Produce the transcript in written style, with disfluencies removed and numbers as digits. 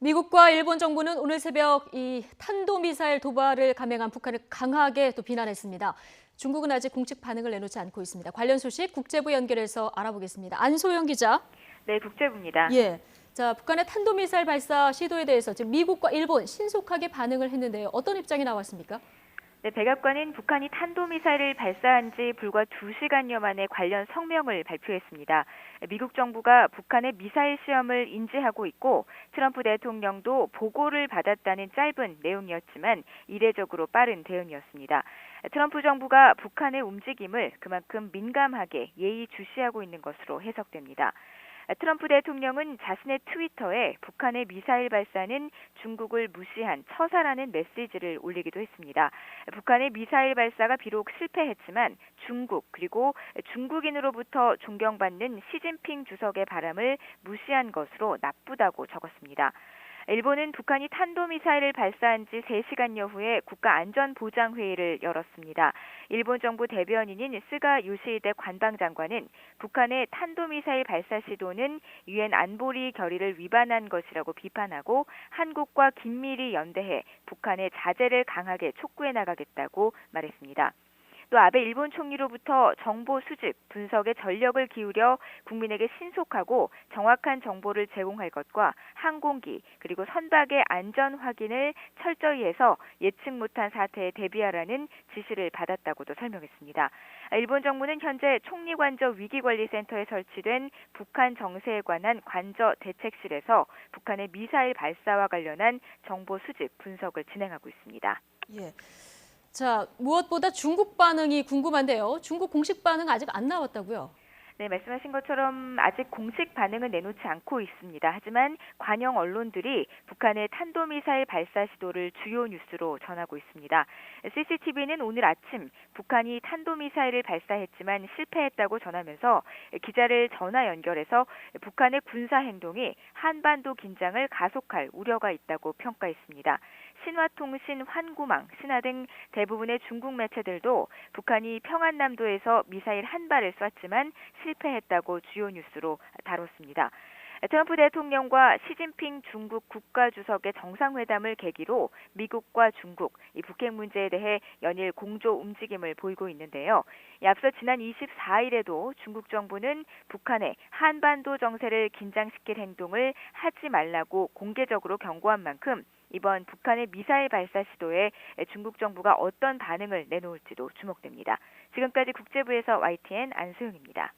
미국과 일본 정부는 오늘 새벽 이 탄도미사일 도발을 감행한 북한을 강하게 또 비난했습니다. 중국은 아직 공식 반응을 내놓지 않고 있습니다. 관련 소식 국제부 연결해서 알아보겠습니다. 안소영 기자. 네, 국제부입니다. 예. 자, 북한의 탄도미사일 발사 시도에 대해서 지금 미국과 일본 신속하게 반응을 했는데요. 어떤 입장이 나왔습니까? 네, 백악관은 북한이 탄도미사일을 발사한 지 불과 2시간여 만에 관련 성명을 발표했습니다. 미국 정부가 북한의 미사일 시험을 인지하고 있고 트럼프 대통령도 보고를 받았다는 짧은 내용이었지만 이례적으로 빠른 대응이었습니다. 트럼프 정부가 북한의 움직임을 그만큼 민감하게 예의주시하고 있는 것으로 해석됩니다. 트럼프 대통령은 자신의 트위터에 북한의 미사일 발사는 중국을 무시한 처사라는 메시지를 올리기도 했습니다. 북한의 미사일 발사가 비록 실패했지만 중국 그리고 중국인으로부터 존경받는 시진핑 주석의 바람을 무시한 것으로 나쁘다고 적었습니다. 일본은 북한이 탄도미사일을 발사한 지 3시간여 후에 국가안전보장회의를 열었습니다. 일본 정부 대변인인 스가 요시히데 관방장관은 북한의 탄도미사일 발사 시도는 유엔 안보리 결의를 위반한 것이라고 비판하고 한국과 긴밀히 연대해 북한의 자제를 강하게 촉구해 나가겠다고 말했습니다. 또 아베 일본 총리로부터 정보 수집, 분석에 전력을 기울여 국민에게 신속하고 정확한 정보를 제공할 것과 항공기 그리고 선박의 안전 확인을 철저히 해서 예측 못한 사태에 대비하라는 지시를 받았다고도 설명했습니다. 일본 정부는 현재 총리관저 위기관리센터에 설치된 북한 정세에 관한 관저 대책실에서 북한의 미사일 발사와 관련한 정보 수집, 분석을 진행하고 있습니다. 예. 자, 무엇보다 중국 반응이 궁금한데요. 중국 공식 반응 아직 안 나왔다고요? 네, 말씀하신 것처럼 아직 공식 반응은 내놓지 않고 있습니다. 하지만 관영 언론들이 북한의 탄도미사일 발사 시도를 주요 뉴스로 전하고 있습니다. CCTV는 오늘 아침 북한이 탄도미사일을 발사했지만 실패했다고 전하면서 기자를 전화 연결해서 북한의 군사 행동이 한반도 긴장을 가속할 우려가 있다고 평가했습니다. 신화통신, 환구망, 신화 등 대부분의 중국 매체들도 북한이 평안남도에서 미사일 한 발을 쐈지만 실패했다고 주요 뉴스로 다뤘습니다. 트럼프 대통령과 시진핑 중국 국가주석의 정상회담을 계기로 미국과 중국, 이 북핵 문제에 대해 연일 공조 움직임을 보이고 있는데요. 앞서 지난 24일에도 중국 정부는 북한의 한반도 정세를 긴장시킬 행동을 하지 말라고 공개적으로 경고한 만큼 이번 북한의 미사일 발사 시도에 중국 정부가 어떤 반응을 내놓을지도 주목됩니다. 지금까지 국제부에서 YTN 안소영입니다.